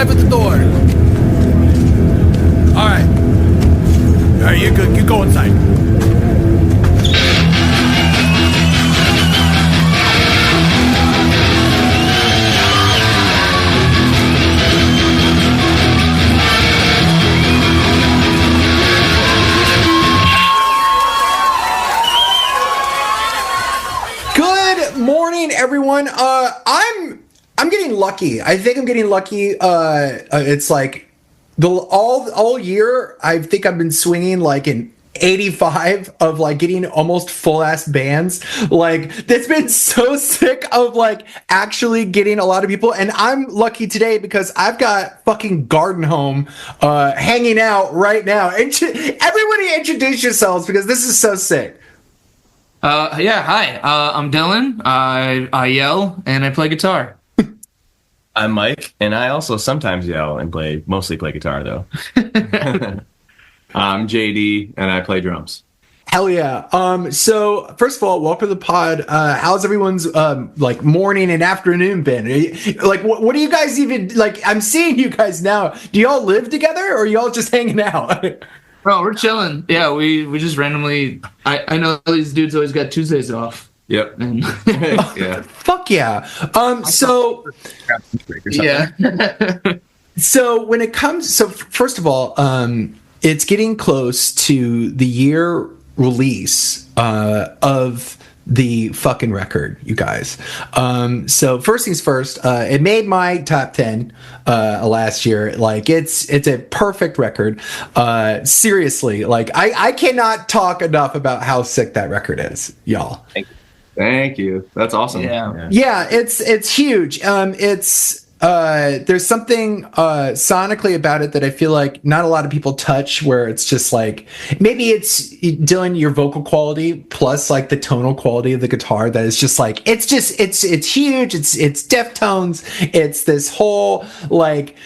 Arrive at the door. All right, you're good. You go inside. Good morning, everyone. I'm getting lucky. I think I'm getting lucky. It's like all year. I think I've been swinging like an 85 of like getting almost full ass bands. Like it's been so sick of like actually getting a lot of people. And I'm lucky today because I've got fucking Garden Home hanging out right now. Everybody introduce yourselves because this is so sick. Yeah, hi. I'm Dylan. I yell and I play guitar. I'm Mike, and I also sometimes yell and mostly play guitar, though. I'm JD, and I play drums. Hell yeah. So first of all, welcome to the pod. How's everyone's like morning and afternoon been? Like, what do you guys even like? I'm seeing you guys now. Do y'all live together, or are y'all just hanging out? Oh, we're chilling. Yeah, we just randomly. I know these dudes always got Tuesdays off. Yep. And Yeah. Fuck yeah. So yeah. so when it comes, first of all, it's getting close to the year release of the fucking record, you guys. So first things first, it made my top 10 last year. Like it's a perfect record. Seriously, like I cannot talk enough about how sick that record is, y'all. Thank you. That's awesome. Yeah, it's huge. There's something sonically about it that I feel like not a lot of people touch, where it's just like, maybe it's Dylan, your vocal quality plus like the tonal quality of the guitar that is just like, it's huge. It's Deftones. It's this whole like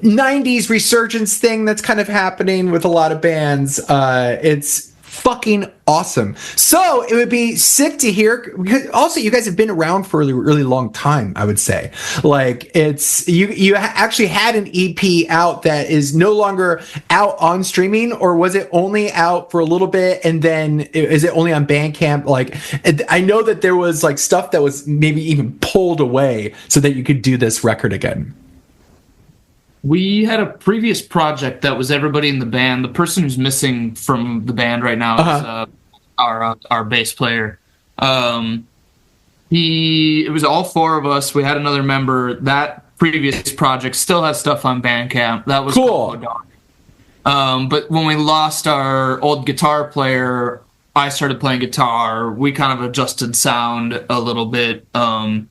90s resurgence thing that's kind of happening with a lot of bands. It's fucking awesome. So it would be sick to hear, because also you guys have been around for a really, really long time, I would say. Like it's you actually had an EP out that is no longer out on streaming, or was it only out for a little bit and then is it only on Bandcamp? Like I know that there was like stuff that was maybe even pulled away so that you could do this record again. We had a previous project that was everybody in the band. The person who's missing from the band right now is our bass player. It was all four of us. We had another member. That previous project still has stuff on Bandcamp. That was cool. But when we lost our old guitar player, I started playing guitar. We kind of adjusted sound a little bit, and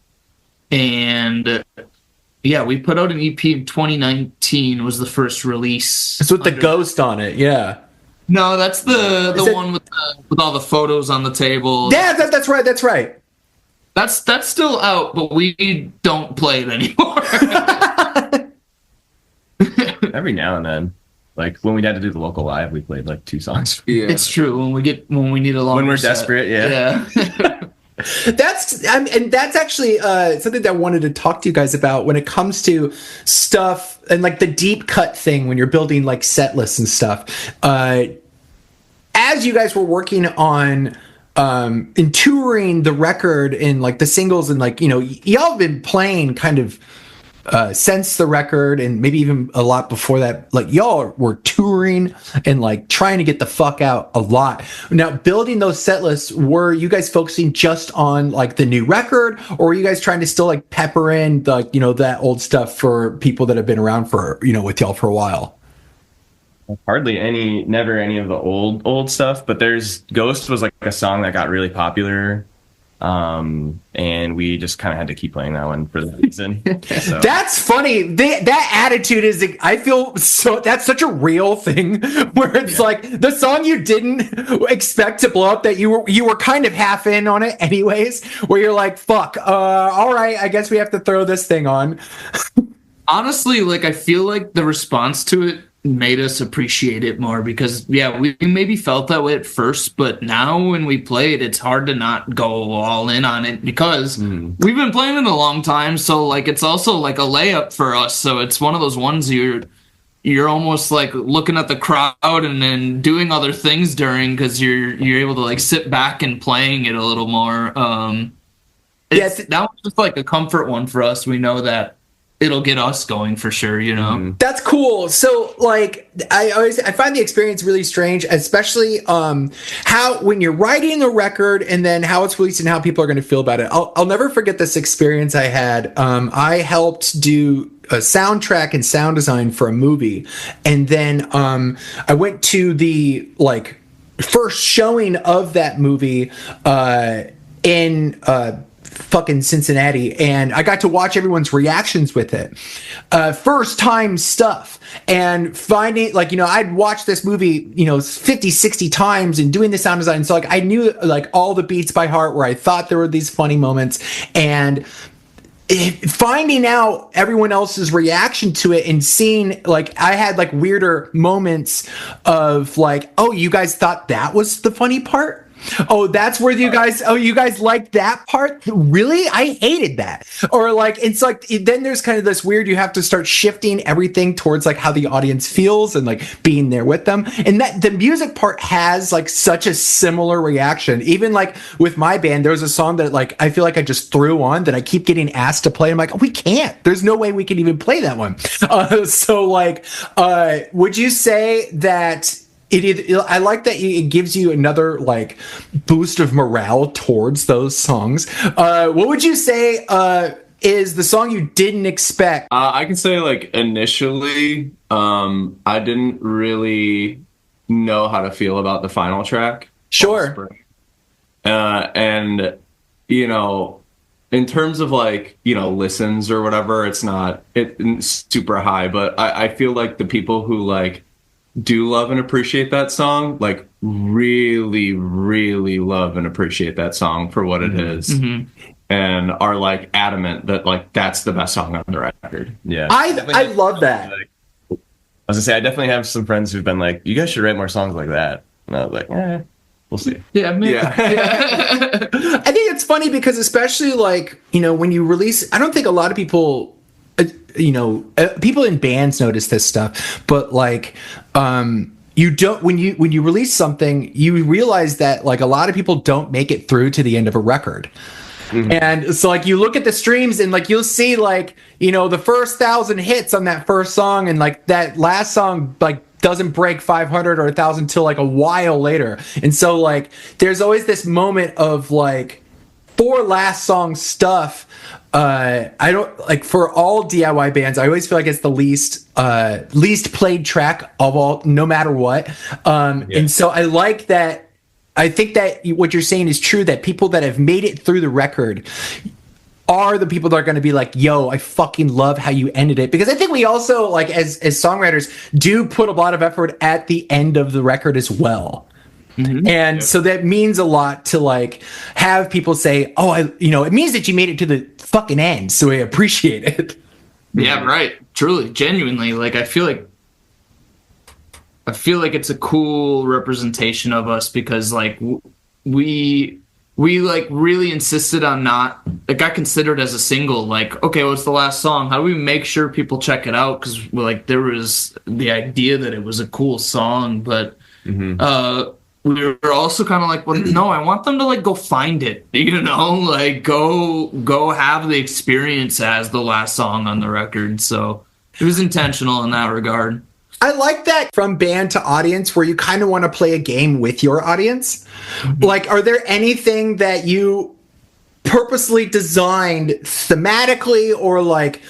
yeah, we put out an EP in 2019 was the first release. It's with the ghost on it, yeah. No, that's the one with all the photos on the table. Yeah, that's right. That's still out, but we don't play it anymore. Every now and then, like when we had to do the local live, we played like 2 songs. Yeah. It's true when we need a long. When we're desperate, yeah. That's actually something that I wanted to talk to you guys about when it comes to stuff and like the deep cut thing when you're building like set lists and stuff. As you guys were working on and touring the record and like the singles and like, you know, y'all have been playing kind of since the record and maybe even a lot before that. Like y'all were touring and like trying to get the fuck out a lot. Now building those set lists, were you guys focusing just on like the new record, or were you guys trying to still like pepper in the, you know, that old stuff for people that have been around for, you know, with y'all for a while? Never any of the old stuff, but there's Ghost was like a song that got really popular. And we just kind of had to keep playing that one for the reason. So. That's funny. That attitude is, I feel so, that's such a real thing where it's like the song you didn't expect to blow up that you were kind of half in on it anyways, where you're like, fuck, all right, I guess we have to throw this thing on. Honestly, like I feel like the response to it made us appreciate it more because we maybe felt that way at first, but now when we play it, it's hard to not go all in on it because we've been playing it a long time. So like it's also like a layup for us. So it's one of those ones you're almost like looking at the crowd and then doing other things during because you're able to like sit back and playing it a little more. That was just like a comfort one for us. We know that it'll get us going for sure, you know. That's cool. So like I find the experience really strange, especially how when you're writing a record and then how it's released and how people are going to feel about it. I'll never forget this experience I had. I helped do a soundtrack and sound design for a movie, and then I went to the like first showing of that movie in fucking Cincinnati, and I got to watch everyone's reactions with it. First time stuff, and finding like, you know, I'd watched this movie, you know, 50, 60 times and doing the sound design. So like I knew like all the beats by heart where I thought there were these funny moments, and finding out everyone else's reaction to it and seeing like I had like weirder moments of like, oh, you guys thought that was the funny part? Oh, that's where you guys liked that part? Really? I hated that. Or like, it's like, then there's kind of this weird, you have to start shifting everything towards like how the audience feels and like being there with them. And that the music part has like such a similar reaction. Even like with my band, there was a song that like, I feel like I just threw on that I keep getting asked to play. I'm like, we can't, there's no way we can even play that one. So like, would you say that I like that it gives you another like boost of morale towards those songs. What would you say is the song you didn't expect? I can say like initially, I didn't really know how to feel about the final track. Sure. And you know, in terms of like, you know, listens or whatever, it's super high, but I feel like the people who like do love and appreciate that song, like really, really love and appreciate that song for what it is, and are like adamant that like that's the best song on the record. Yeah, I love that. I was gonna say I definitely have some friends who've been like, you guys should write more songs like that, and I was like, we'll see. Yeah, maybe. Yeah. I think it's funny because especially like, you know, when you release, I don't think a lot of people you know, people in bands notice this stuff, but like you don't, when you release something, you realize that like a lot of people don't make it through to the end of a record. And so like you look at the streams and like you'll see like, you know, the first 1,000 hits on that first song, and like that last song like doesn't break 500 or 1,000 till like a while later. And so like there's always this moment of like, for last song stuff, I don't like, for all DIY bands, I always feel like it's the least played track of all, no matter what. And so I like that. I think that what you're saying is true, that people that have made it through the record are the people that are going to be like, yo, I fucking love how you ended it. Because I think we also, like, as songwriters, do put a lot of effort at the end of the record as well. And so that means a lot to like have people say, oh, it means that you made it to the fucking end, so I appreciate it. Yeah, right. Truly, genuinely, like I feel like it's a cool representation of us because like we like really insisted on not, it got considered as a single, like, okay, what's the last song? How do we make sure people check it out? Because like there was the idea that it was a cool song, but we were also kind of like, well, no, I want them to like go find it, you know, like go have the experience as the last song on the record. So it was intentional in that regard. I like that from band to audience where you kind of want to play a game with your audience. Like, are there anything that you purposely designed thematically or like,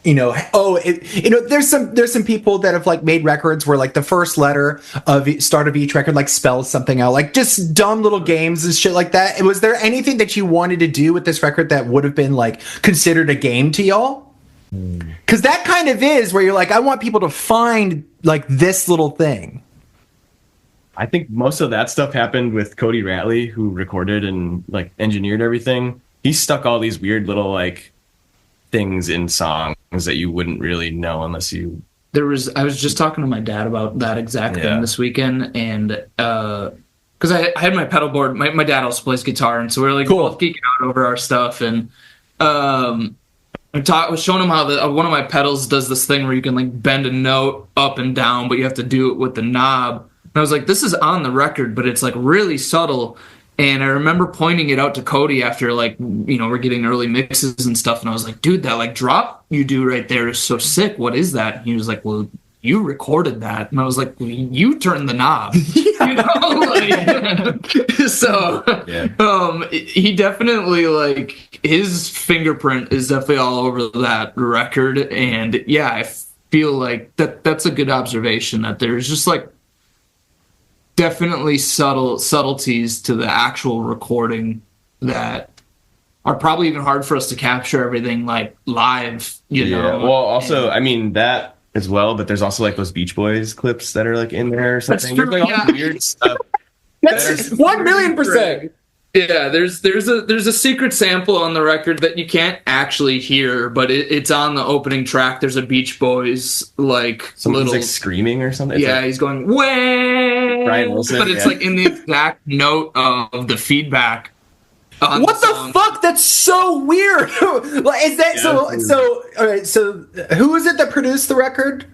there's some people that have like made records where like the first letter of start of each record like spells something out, like just dumb little games and shit like that. Was there anything that you wanted to do with this record that would have been like considered a game to y'all? Because that kind of is where you're like, I want people to find like this little thing. I think most of that stuff happened with Cody Ratley, who recorded and like engineered everything. He stuck all these weird little like things in songs that you wouldn't really know unless you I was just talking to my dad about that exact thing this weekend, and because I had my pedal board. My dad also plays guitar, and so we were like both geeking out over our stuff. And I was showing him how one of my pedals does this thing where you can like bend a note up and down, but you have to do it with the knob. And I was like, this is on the record, but it's like really subtle. And I remember pointing it out to Cody after, like, we're getting early mixes and stuff. And I was like, dude, that like drop you do right there is so sick. What is that? And he was like, well, you recorded that. And I was like, well, you turned the knob. So he definitely, like, his fingerprint is definitely all over that record. And yeah, I feel like that's a good observation, that there's just like definitely subtleties to the actual recording that are probably even hard for us to capture everything like live, you know. Well, also, I mean, that as well, but there's also like those Beach Boys clips that are like in there or something. That's true, there's like all weird stuff. That's 1,000,000%. Yeah, there's a secret sample on the record that you can't actually hear, but it's on the opening track. There's a Beach Boys like someone's like screaming or something. Yeah, he's going way, Brian Wilson, but it's like in the exact note of the feedback. What the fuck? That's so weird. Is that so? All right. So who is it that produced the record?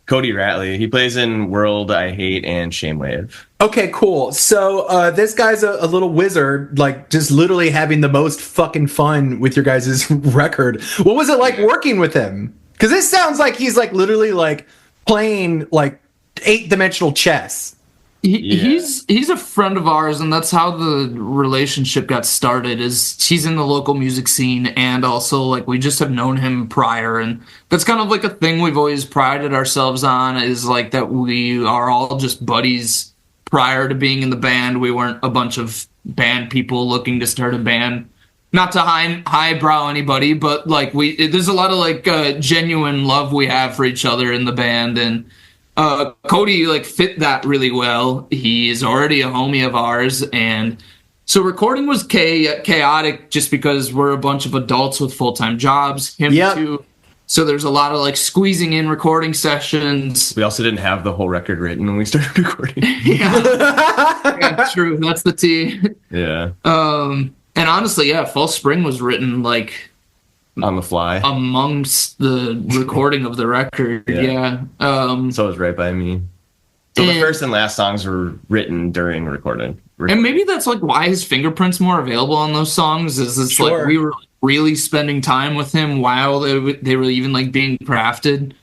Cody Ratley. He plays in World, I Hate, and Shamewave. Okay, cool. So this guy's a little wizard, like just literally having the most fucking fun with your guys' record. What was it like working with him? Because this sounds like he's like literally like playing like 8-dimensional chess. He's a friend of ours, and that's how the relationship got started. Is he's in the local music scene, and also like we just have known him prior, and that's kind of like a thing we've always prided ourselves on, is like that we are all just buddies. Prior to being in the band, we weren't a bunch of band people looking to start a band. Not to highbrow anybody, but like there's a lot of like genuine love we have for each other in the band, and Cody like fit that really well. He is already a homie of ours, and so recording was chaotic just because we're a bunch of adults with full-time jobs. Him too. So there's a lot of like squeezing in recording sessions. We also didn't have the whole record written when we started recording. Yeah, true. That's the T. Yeah. And honestly, False Spring was written like on the fly amongst the recording of the record. Yeah. So it was right by me. So the first and last songs were written during recording. And maybe that's like why his fingerprint's more available on those songs. Is it's like we were really spending time with him while they were even like being crafted.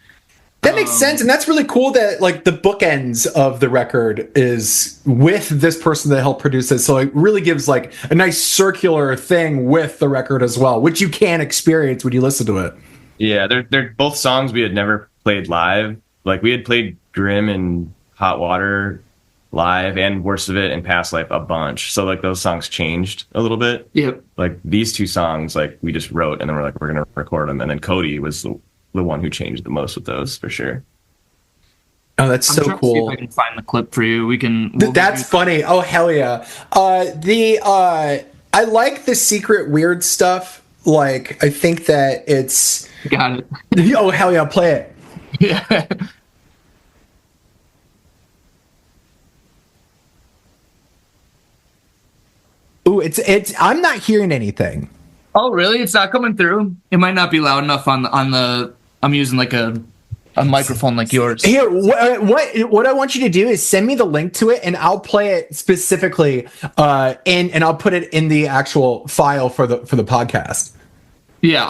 That makes sense, and that's really cool that like the bookends of the record is with this person that helped produce it. So it really gives like a nice circular thing with the record as well, which you can experience when you listen to it. Yeah, they're both songs we had never played live. Like we had played Grim and Hot Water live and Worst of It and Past Life a bunch. So like those songs changed a little bit. Yep. Like these two songs, like we just wrote and then we're like, we're going to record them. And then Cody was the one who changed the most with those for sure. Oh, that's so cool. See if I can find the clip for you. That's funny. Oh, hell yeah. I like the secret weird stuff. Like, I think that it's... Got it. Oh, hell yeah. Play it. Yeah. Ooh, it's I'm not hearing anything. Oh, really? It's not coming through? It might not be loud enough on the I'm using like a microphone like yours. Here, what I want you to do is send me the link to it, and I'll play it specifically, and I'll put it in the actual file for the podcast. Yeah,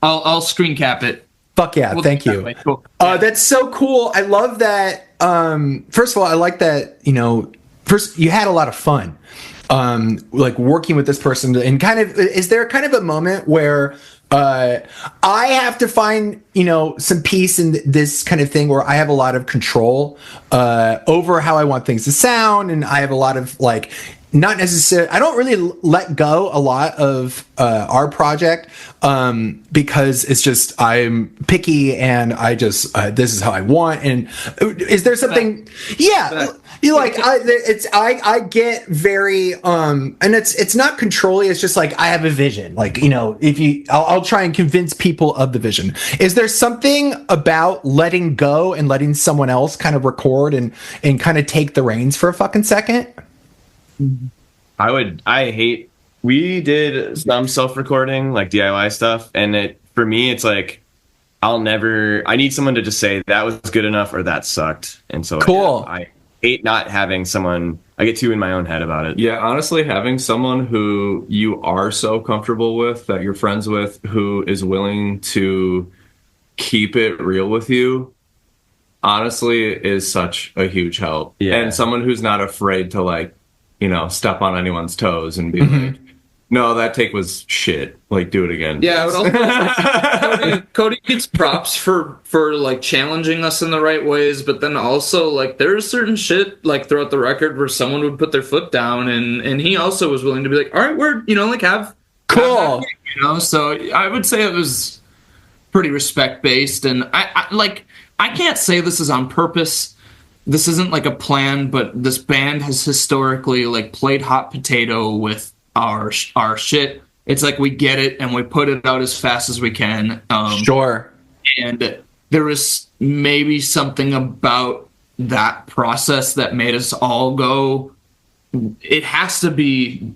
I'll screen cap it. Fuck yeah, thank you. Cool. That's so cool. I love that. First of all, I like that, first you had a lot of fun. Like working with this person, and kind of, is there kind of a moment where I have to find some peace in this kind of thing where I have a lot of control over how I want things to sound, and I have a lot of like not necessarily, I don't really let go a lot of our project because it's just, I'm picky and I just this is how I want. And is there something? Yeah, you like I get very and it's not controlling. It's just like I have a vision. Like, you know, I'll try and convince people of the vision. Is there something about letting go and letting someone else kind of record and kind of take the reins for a fucking second? We did some self-recording, like DIY stuff, and for me it's like I need someone to just say that was good enough or that sucked. And so cool. I hate not having someone. I get too in my own head about it. Yeah, honestly, having someone who you are so comfortable with, that you're friends with, who is willing to keep it real with you, honestly, is such a huge help. Yeah. And someone who's not afraid to, like, you know, step on anyone's toes and be like, no, that take was shit. Like, do it again. Yeah, I would also Cody gets props for like challenging us in the right ways, but then also like there's certain shit like throughout the record where someone would put their foot down, and he also was willing to be like, all right, we're, you know, like have cool, you know. So I would say it was pretty respect based, and I can't say this is on purpose. This isn't like a plan, but this band has historically like played hot potato with our shit. It's like we get it and we put it out as fast as we can. Sure. And there was maybe something about that process that made us all go, it has to be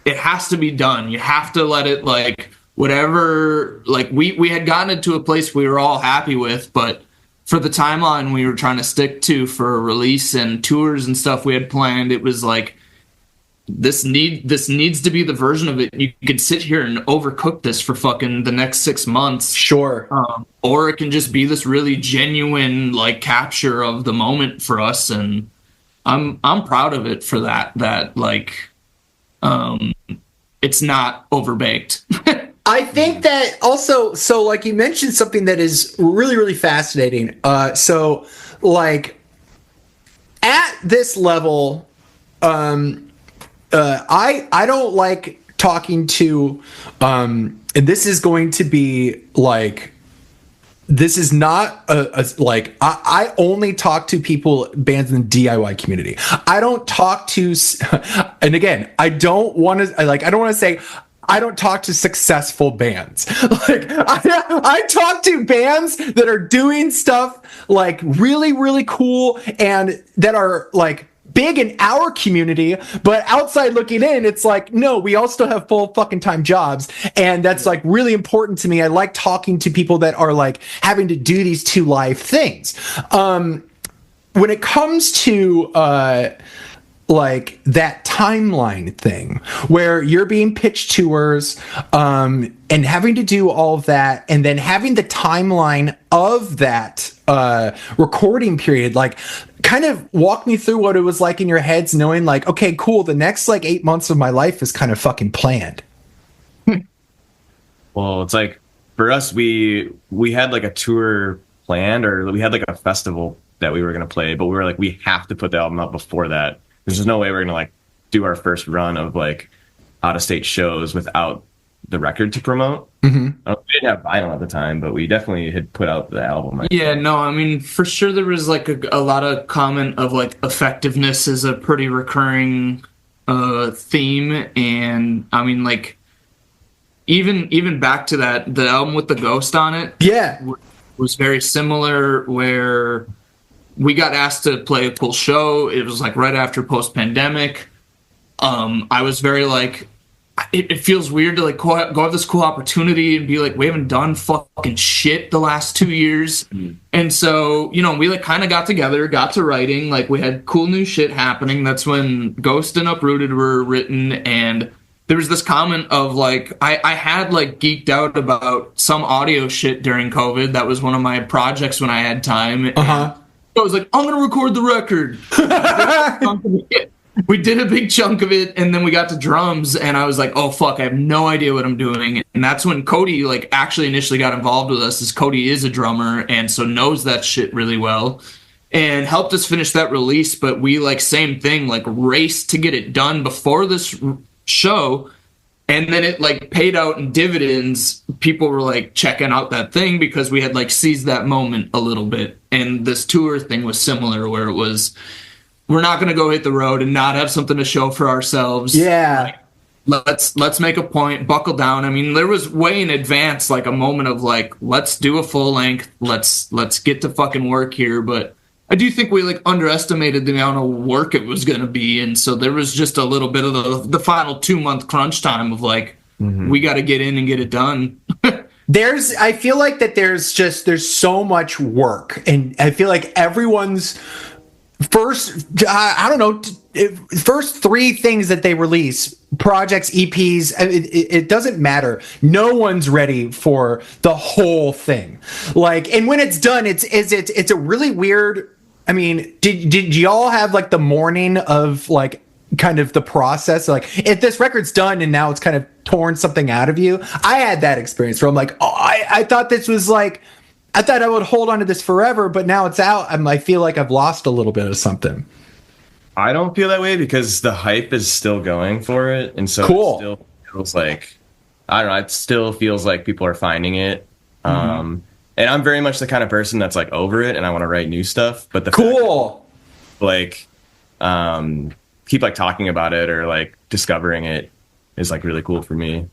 done. You have to let it, like, whatever, like we had gotten it to a place we were all happy with, but for the timeline we were trying to stick to for a release and tours and stuff we had planned, it was like, this needs to be the version of it. You could sit here and overcook this for fucking the next 6 months. Sure. Or it can just be this really genuine like capture of the moment for us, and I'm proud of it for that like it's not overbaked. I think that also, so like you mentioned something that is really, really fascinating. So like at this level, I don't like talking to, and this is going to be like, this is not like, I only talk to bands in the DIY community. I don't talk to, and again, I don't want to say, I don't talk to successful bands. Like I talk to bands that are doing stuff like really, really cool and that are like big in our community, but outside looking in, it's like, no, we all still have full fucking time jobs. And that's like really important to me. I like talking to people that are like having to do these two live things. When it comes to, like that timeline thing where you're being pitched tours and having to do all of that and then having the timeline of that recording period, like kind of walk me through what it was like in your heads, knowing like, okay, cool, the next like 8 months of my life is kind of fucking planned. Well, it's like for us, we had like a tour planned, or we had like a festival that we were going to play, but we were like, we have to put the album out before that. There's just no way we're going to like do our first run of like out of state shows without the record to promote. We didn't have vinyl at the time, but we definitely had put out the album. Yeah, no, I mean, for sure there was like a lot of comment of like effectiveness is a pretty recurring theme. And I mean, like even back to that, the album with the ghost on it, yeah, was very similar, where we got asked to play a cool show. It was like right after post-pandemic. I was very like, it feels weird to like go have this cool opportunity and be like, we haven't done fucking shit the last 2 years. And so, you know, we like kind of got together, got to writing, like we had cool new shit happening. That's when Ghost and Uprooted were written. And there was this comment of like, I had like geeked out about some audio shit during COVID. That was one of my projects when I had time. I was like, I'm going to record the record. We did a big chunk of it, and then we got to drums, and I was like, oh, fuck, I have no idea what I'm doing. And that's when Cody, like, actually initially got involved with us, as Cody is a drummer, and so knows that shit really well. and helped us finish that release. But we like same thing, like raced to get it done before this show. And then it like paid out in dividends. People were like checking out that thing because we had like seized that moment a little bit. And this tour thing was similar, where it was, we're not going to go hit the road and not have something to show for ourselves. Yeah. Like, let's make a point, buckle down. I mean, there was way in advance like a moment of like, let's do a full length. Let's get to fucking work here. But I do think we like underestimated the amount of work it was going to be, and so there was just a little bit of the final 2-month crunch time of like, we got to get in and get it done. I feel like that there's so much work, and I feel like everyone's first, I don't know, first 3 things that they release, projects, EPs, it doesn't matter. No one's ready for the whole thing. Like, and when it's done, it's a really weird. I mean, did y'all have like the morning of like kind of the process? Like, if this record's done and now it's kind of torn something out of you. I had that experience where I'm like, oh, I thought this was like, I thought I would hold on to this forever, but now it's out. I feel like I've lost a little bit of something. I don't feel that way because the hype is still going for it, and so cool. It still feels like, I don't know, it still feels like people are finding it. And I'm very much the kind of person that's like over it and I want to write new stuff. But the cool, fact, like, keep like talking about it or like discovering it is like really cool for me.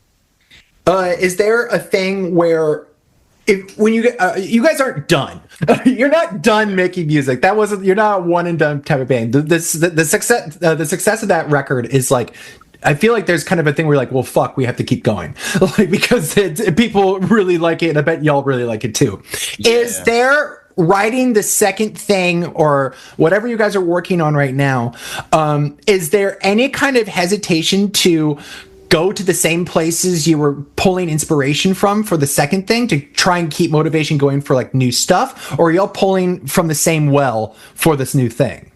Is there a thing where when you guys aren't done, you're not done making music? That wasn't, you're not a one and done type of band. The success of that record is like, I feel like there's kind of a thing where you're like, well, fuck, we have to keep going, like, because people really like it, and I bet y'all really like it too. Yeah. Is there, writing the second thing or whatever you guys are working on right now, is there any kind of hesitation to go to the same places you were pulling inspiration from for the second thing to try and keep motivation going for like new stuff, or are y'all pulling from the same well for this new thing?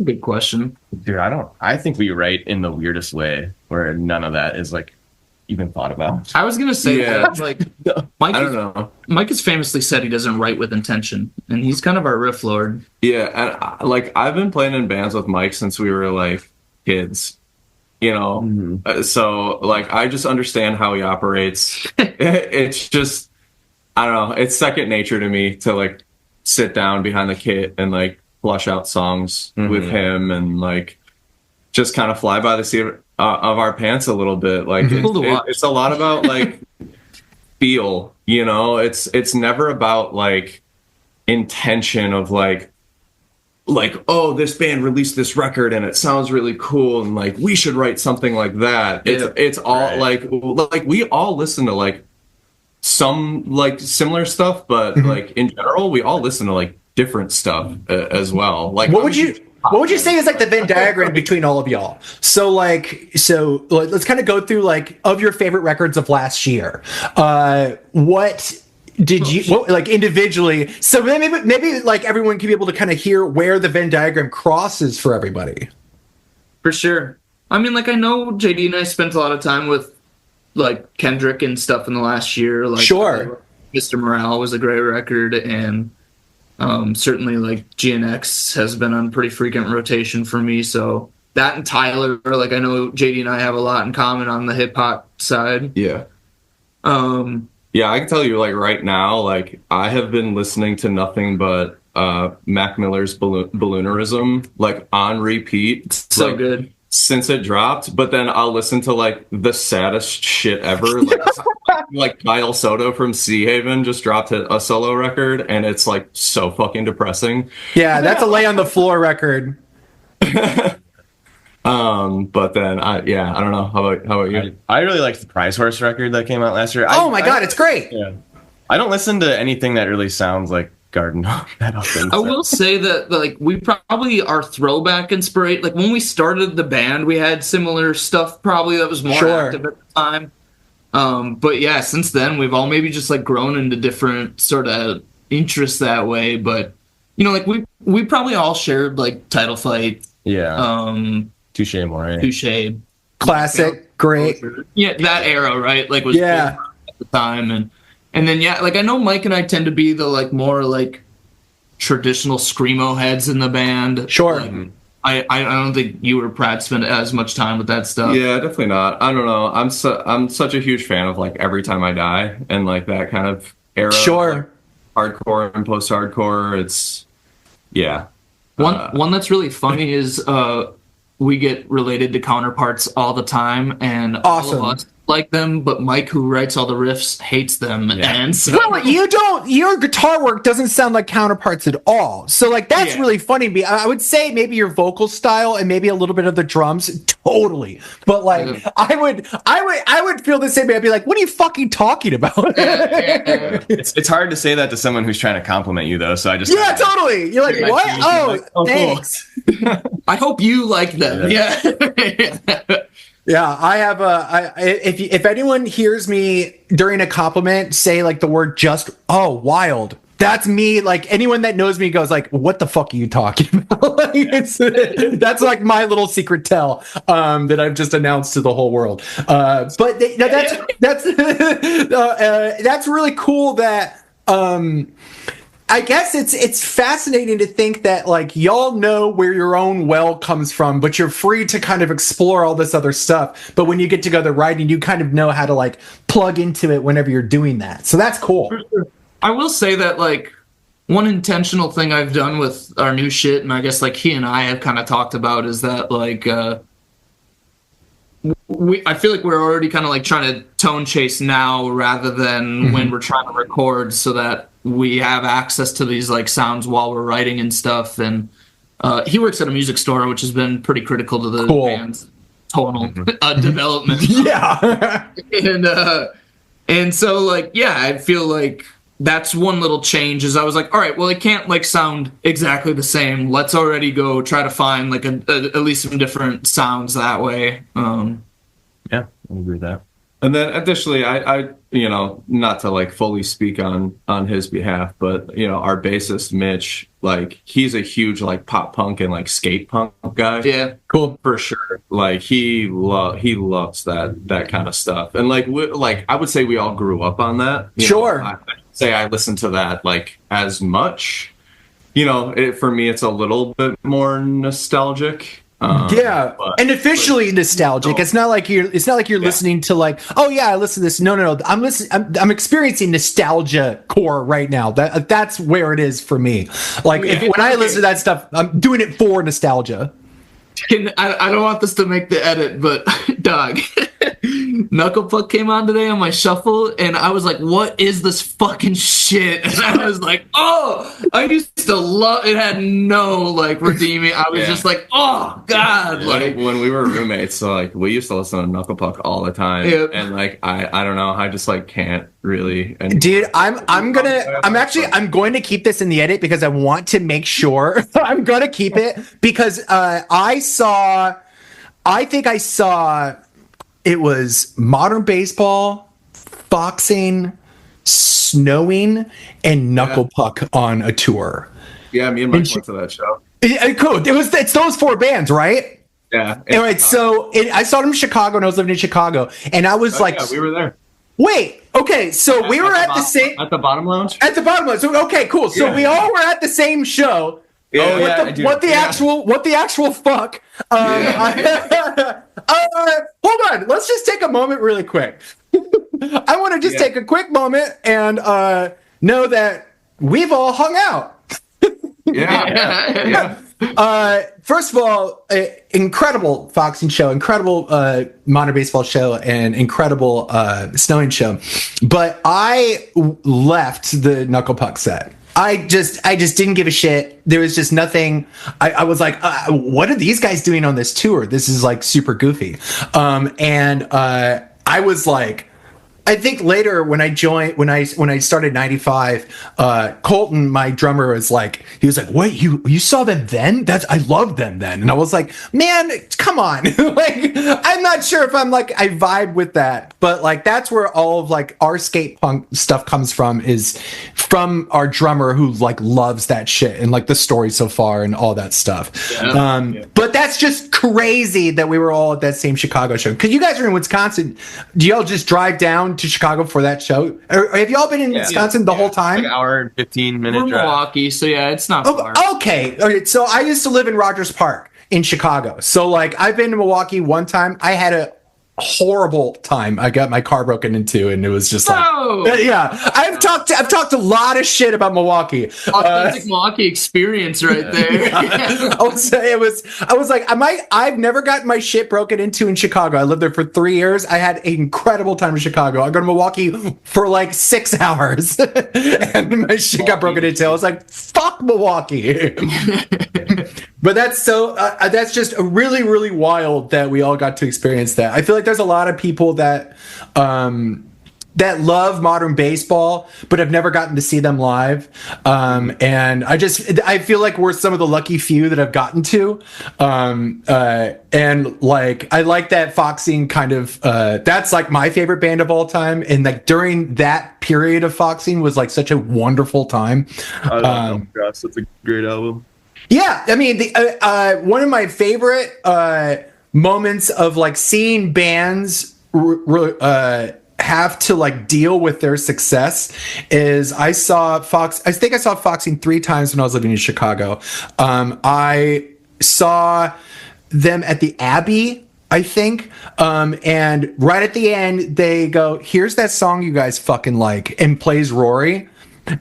Good question. Dude, I think we write in the weirdest way where none of that is like even thought about. I was gonna say that, like, Mike, I don't know. Mike has famously said he doesn't write with intention, and he's kind of our riff lord. Yeah, and like I've been playing in bands with Mike since we were like kids, you know. So like I just understand how he operates. It's just, I don't know. It's second nature to me to like sit down behind the kit and like flush out songs with him and like just kind of fly by the seat of our pants a little bit. Like it's a lot about like feel, you know. It's never about like intention of like oh, this band released this record and it sounds really cool and like we should write something like that. It's all like we all listen to like some like similar stuff, but like in general we all listen to like different stuff as well. Like what would you say is like the Venn diagram between all of y'all? So let's kind of go through like of your favorite records of last year. What did you like individually? So maybe like everyone can be able to kind of hear where the Venn diagram crosses for everybody. For sure. I mean, like I know JD and I spent a lot of time with like Kendrick and stuff in the last year. Like, sure. Mr. Morale was a great record, and certainly like GNX has been on pretty frequent rotation for me. So that and Tyler, like I know JD and I have a lot in common on the hip hop side. Yeah. Yeah, I can tell you like right now, like I have been listening to nothing but Mac Miller's Balloonerism like on repeat. So like, good. Since it dropped, but then I'll listen to like the saddest shit ever. Like Kyle Soto from Sea Haven just dropped a solo record, and it's like so fucking depressing. Yeah, that's a lay on the floor record. But then I don't know. How about you? I really liked the Prize Horse record that came out last year. Oh my god, it's great. Yeah, I don't listen to anything that really sounds like Garden Home that often. I will say that like we probably are throwback inspired. Like when we started the band, we had similar stuff probably that was more active at the time. But yeah, since then we've all maybe just like grown into different sort of interests that way. But you know, like we probably all shared like Title Fight. Yeah. Touche Amore. Touche. Classic. Great. Yeah, that era, right? Like was at the time, and then yeah, like I know Mike and I tend to be the like more like traditional screamo heads in the band. Sure. I don't think you or Pratt spend as much time with that stuff. Yeah, definitely not. I don't know. I'm such a huge fan of like Every Time I Die and like that kind of era. Sure. Like, hardcore and post-hardcore. It's One that's really funny is we get related to counterparts all the time, and Awesome. all of us like them, but Mike, who writes all the riffs, hates them. And so, Well, your guitar work doesn't sound like counterparts at all. So like that's really funny to me. I would say maybe your vocal style and maybe a little bit of the drums, totally. But like I would feel the same way. I'd be like, what are you fucking talking about? It's hard to say that to someone who's trying to compliment you though. So I just totally. You're like, what? Oh, thanks. Cool. I hope you like them. Yeah. Yeah, I have if anyone hears me during a compliment say like the word just, wild. That's me. Like anyone that knows me goes like, what the fuck are you talking about? Like, that's like my little secret tell that I've just announced to the whole world. But that's really cool that I guess it's fascinating to think that like y'all know where your own well comes from, but you're free to kind of explore all this other stuff. But when you get together writing, you kind of know how to like plug into it whenever you're doing that. So that's cool. I will say that like one intentional thing I've done with our new shit, and I guess like he and I have kind of talked about, is that like I feel like we're already kind of like trying to tone chase now rather than when we're trying to record, so that we have access to these like sounds while we're writing and stuff. And he works at a music store, which has been pretty critical to the band's tonal development. Yeah. And so like, yeah, I feel like that's one little change. Is I was like, all right, well, it can't like sound exactly the same. Let's already go try to find like at least some different sounds that way. Yeah, I agree with that. And then additionally, I not to like fully speak on his behalf, but our bassist Mitch, like he's a huge like pop punk and like skate punk guy. Yeah, cool for sure. Like he loves that kind of stuff, and like I would say we all grew up on that. Sure. I say I listen to that like as much. For me, it's a little bit more nostalgic. And officially nostalgic. It's not like you're listening to like, oh yeah, I listen to this. No. I'm experiencing nostalgia core right now. That's where it is for me. Like when I listen to that stuff, I'm doing it for nostalgia. I don't want this to make the edit, but dog, Knuckle Puck came on today on my shuffle, and I was like, what is this fucking shit? And I was like, oh, I used to love it. Had no like redeeming. I was just like, oh god. Like when we were roommates, so like we used to listen to Knuckle Puck all the time. And like I don't know, I just like can't really anymore. Dude, I'm going to keep this in the edit because I want to make sure. I'm gonna keep it because I think I saw it was Modern Baseball, Foxing, Snowing, and Knuckle Puck on a tour. Yeah, me and Mike went to that show. Cool. It's those four bands, right? Yeah. All right. So I saw them in Chicago, and I was living in Chicago, and I was like, yeah, we were there. Wait. Okay. So we were at the same at the Bottom Lounge. At the Bottom Lounge. So okay, cool. So we all were at the same show. Yeah, what the actual fuck? Hold on. Let's just take a moment really quick. I want to just take a quick moment and know that we've all hung out. Yeah. First of all, incredible Foxing show, incredible Modern Baseball show, and incredible Snowing show. But I left the Knuckle Puck set. I just didn't give a shit. There was just nothing. I was like, what are these guys doing on this tour? This is like super goofy. And I was like, I think later when I started 95, Colton, my drummer, was like, wait, you saw them then? I loved them then. And I was like, man, come on. Like, I'm not sure if I'm like, I vibe with that, but like, that's where all of like our skate punk stuff comes from, is from our drummer who like loves that shit and like the story so far and all that stuff. But that's just crazy that we were all at that same Chicago show. Cause you guys are in Wisconsin. Do y'all just drive down to Chicago for that show? Or have you all been in Wisconsin the whole time? Like an hour and 15-minute We're drive. Milwaukee, so yeah, it's not far. Okay. So I used to live in Rogers Park in Chicago. So like I've been to Milwaukee one time. I had a horrible time. I got my car broken into, and it was just like, I've talked a lot of shit about Milwaukee. Authentic Milwaukee experience right there. I was like, I've never gotten my shit broken into in Chicago. I lived there for 3 years. I had an incredible time in Chicago. I go to Milwaukee for like 6 hours, and my shit got broken into. I was like, fuck Milwaukee. But that's just really, really wild that we all got to experience that. I feel like there's a lot of people that love modern baseball, but have never gotten to see them live. And I feel like we're some of the lucky few that have gotten to. And like, I like that Foxing kind of, that's like my favorite band of all time. And like during that period of Foxing was like such a wonderful time. I love Grass. That's a great album. Yeah. I mean, one of my favorite, moments of like seeing bands have to like deal with their success is I think I saw Foxing 3 times when I was living in Chicago. I saw them at the Abbey, I think, and right at the end they go, here's that song you guys fucking like, and plays Rory.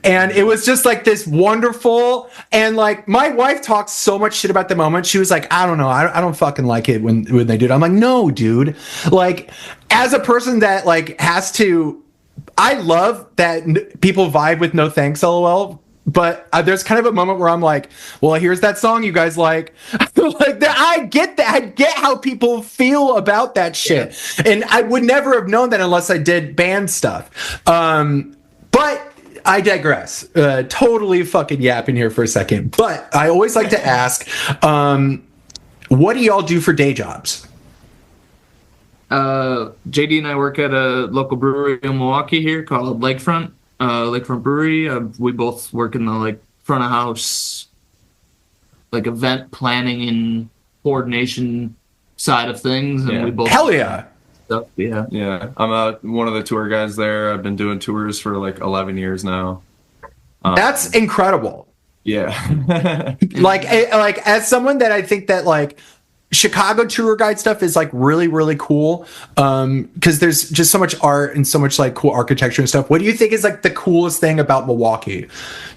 And it was just like this wonderful, and like my wife talked so much shit about the moment. She was like, I don't know, I don't fucking like it when they do it. I'm like, no, dude. Like, as a person that like has to, I love that people vibe with No Thanks, LOL. But there's kind of a moment where I'm like, well, here's that song you guys like. Like I get that. I get how people feel about that shit. Yeah. And I would never have known that unless I did band stuff. But I digress. Totally fucking yapping here for a second. But I always like to ask, what do y'all do for day jobs? JD and I work at a local brewery in Milwaukee here called Lakefront Brewery. We both work in the like front of house, like event planning and coordination side of things. And we both hell yeah. Stuff. Yeah. I'm one of the tour guys there. I've been doing tours for like 11 years now. That's incredible. Yeah. like as someone that I think that like Chicago tour guide stuff is like really, really cool. Because there's just so much art and so much like cool architecture and stuff. What do you think is like the coolest thing about Milwaukee?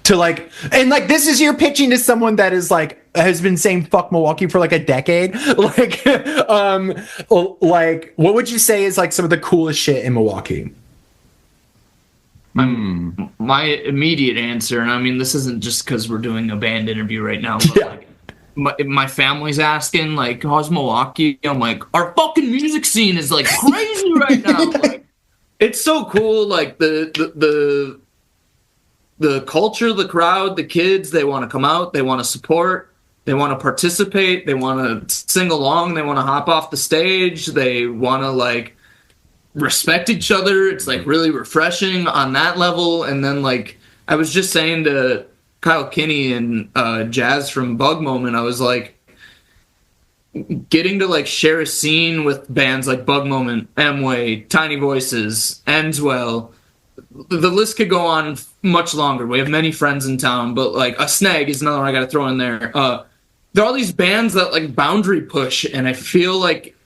To like, and like this is your pitching to someone that is like has been saying fuck Milwaukee for like a decade. Like, like what would you say is like some of the coolest shit in Milwaukee? My immediate answer, and I mean this isn't just because we're doing a band interview right now, but like my family's asking like, how's Milwaukee? I'm like, our fucking music scene is like crazy right now. Like, it's so cool. Like the culture, the crowd, the kids, they want to come out, they want to support, they want to participate, they want to sing along, they want to hop off the stage, they want to like respect each other. It's like really refreshing on that level. And then like I was just saying to Kyle Kinney and Jazz from Bug Moment, I was like, getting to like share a scene with bands like Bug Moment, Amway, Tiny Voices, Enswell. The list could go on much longer. We have many friends in town, but like a Snag is another one I got to throw in there. There are all these bands that like boundary push, and I feel like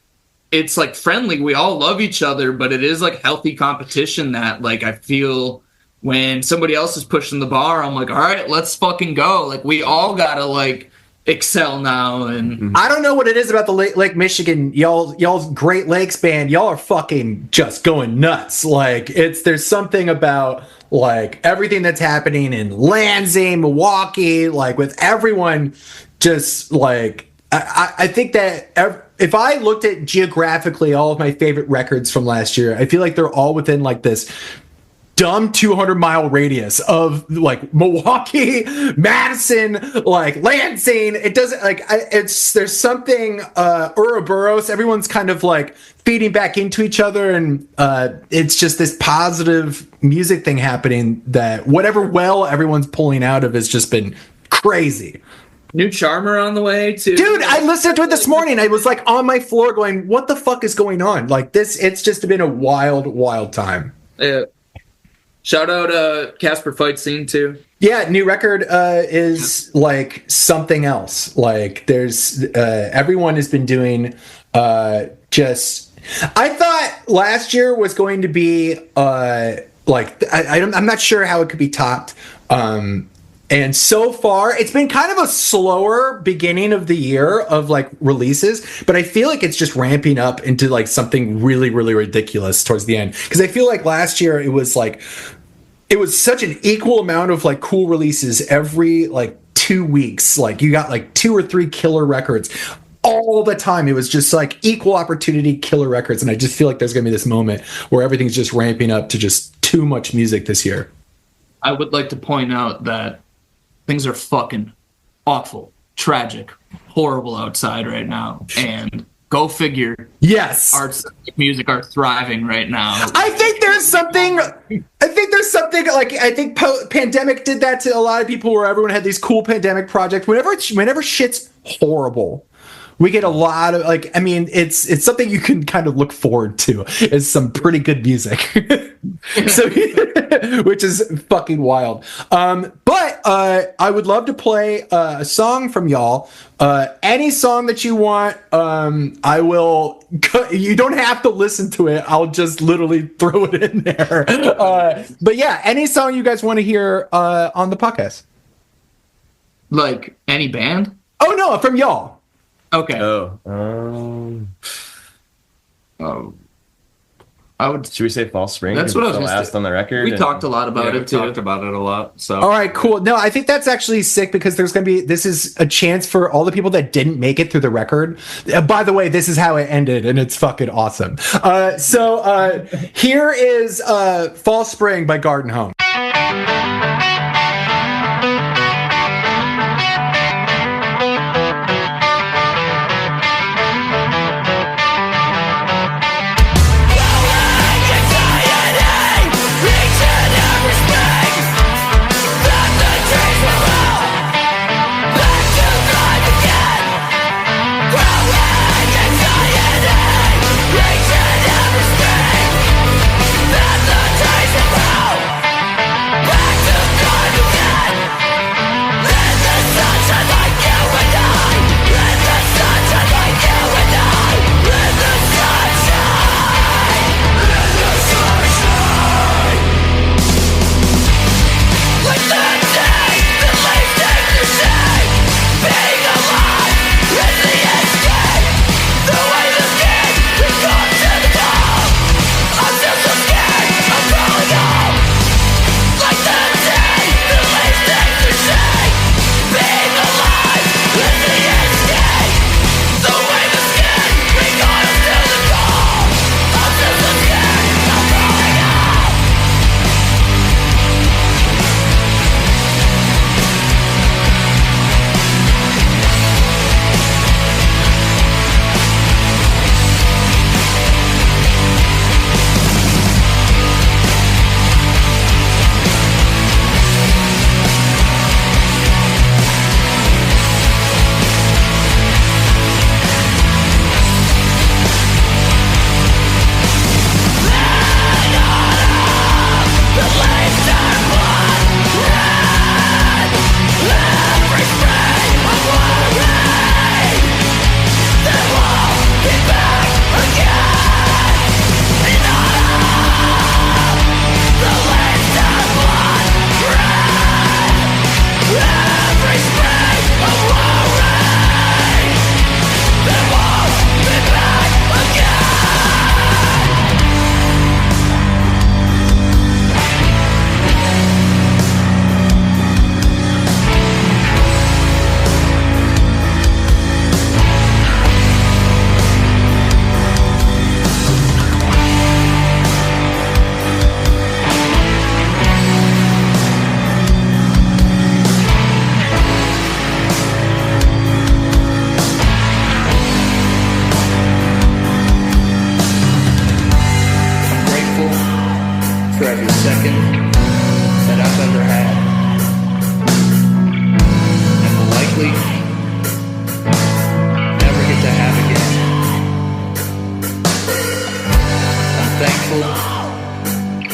it's like friendly. We all love each other, but it is like healthy competition that like I feel when somebody else is pushing the bar, I'm like, all right, let's fucking go. Like we all gotta like excel now. And I don't know what it is about the Lake Michigan, y'all's Great Lakes band. Y'all are fucking just going nuts. Like there's something about like everything that's happening in Lansing, Milwaukee, like with everyone just like, I think that if I looked at geographically all of my favorite records from last year, I feel like they're all within like this dumb 200-mile radius of like Milwaukee, Madison, like Lansing. It doesn't like there's something Ouroboros. Everyone's kind of like feeding back into each other, and it's just this positive music thing happening that whatever well everyone's pulling out of has just been crazy. New Charmer on the way too. Dude, I listened to it this morning. I was like on my floor going, what the fuck is going on? Like this, it's just been a wild, wild time. Yeah. Shout out Casper Fight Scene too. Yeah, new record is like something else. Like there's everyone has been doing just. I thought last year was going to be I'm not sure how it could be topped. And so far, it's been kind of a slower beginning of the year of like releases, but I feel like it's just ramping up into like something really, really ridiculous towards the end. Because I feel like last year it was such an equal amount of like cool releases every like 2 weeks. Like you got like 2 or 3 killer records all the time. It was just like equal opportunity killer records. And I just feel like there's going to be this moment where everything's just ramping up to just too much music this year. I would like to point out that things are fucking awful, tragic, horrible outside right now. And go figure. Yes. Arts and music are thriving right now. I think there's something like, I think pandemic did that to a lot of people where everyone had these cool pandemic projects. Whenever shit's horrible, we get a lot of like, I mean, it's something you can kind of look forward to is some pretty good music. So, which is fucking wild. But I would love to play a song from y'all. Any song that you want, I will. You don't have to listen to it. I'll just literally throw it in there. But yeah, any song you guys want to hear on the podcast. Like any band? Oh no, from y'all. Okay. I would. Should we say Fall Spring? That's what I was the gonna last say. on the record. We talked a lot about we it too. talked about it a lot. So all right, cool. No, I think that's actually sick because this is a chance for all the people that didn't make it through the record. By the way, this is how it ended, and it's fucking awesome. So here is Fall Spring by Garden Home.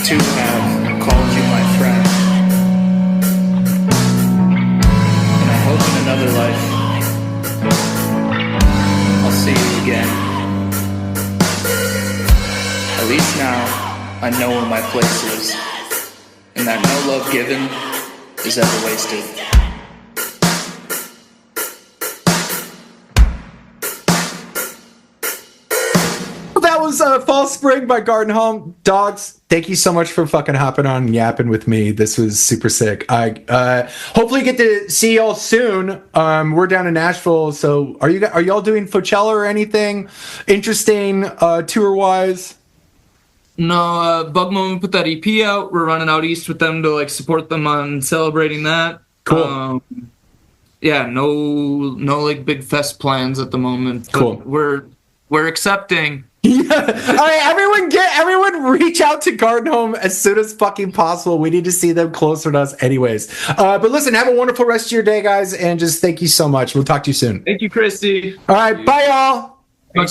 to have called you my friend. And I hope in another life I'll see you again. At least now I know where my place is, and that no love given is ever wasted. That was Fall Spring by Garden Home. Dogs, thank you so much for fucking hopping on and yapping with me. This was super sick. I hopefully get to see y'all soon. We're down in Nashville, so are y'all doing Coachella or anything interesting tour wise? No, Bug Moment put that EP out. We're running out east with them to like support them on celebrating that. Cool. Yeah, no like big fest plans at the moment. But Cool. We're accepting. Yeah. All right, everyone reach out to Garden Home as soon as fucking possible. We need to see them closer to us anyways. But listen, have a wonderful rest of your day, guys, and just thank you so much. We'll talk to you soon. Thank you, Christy. All right, bye y'all. Much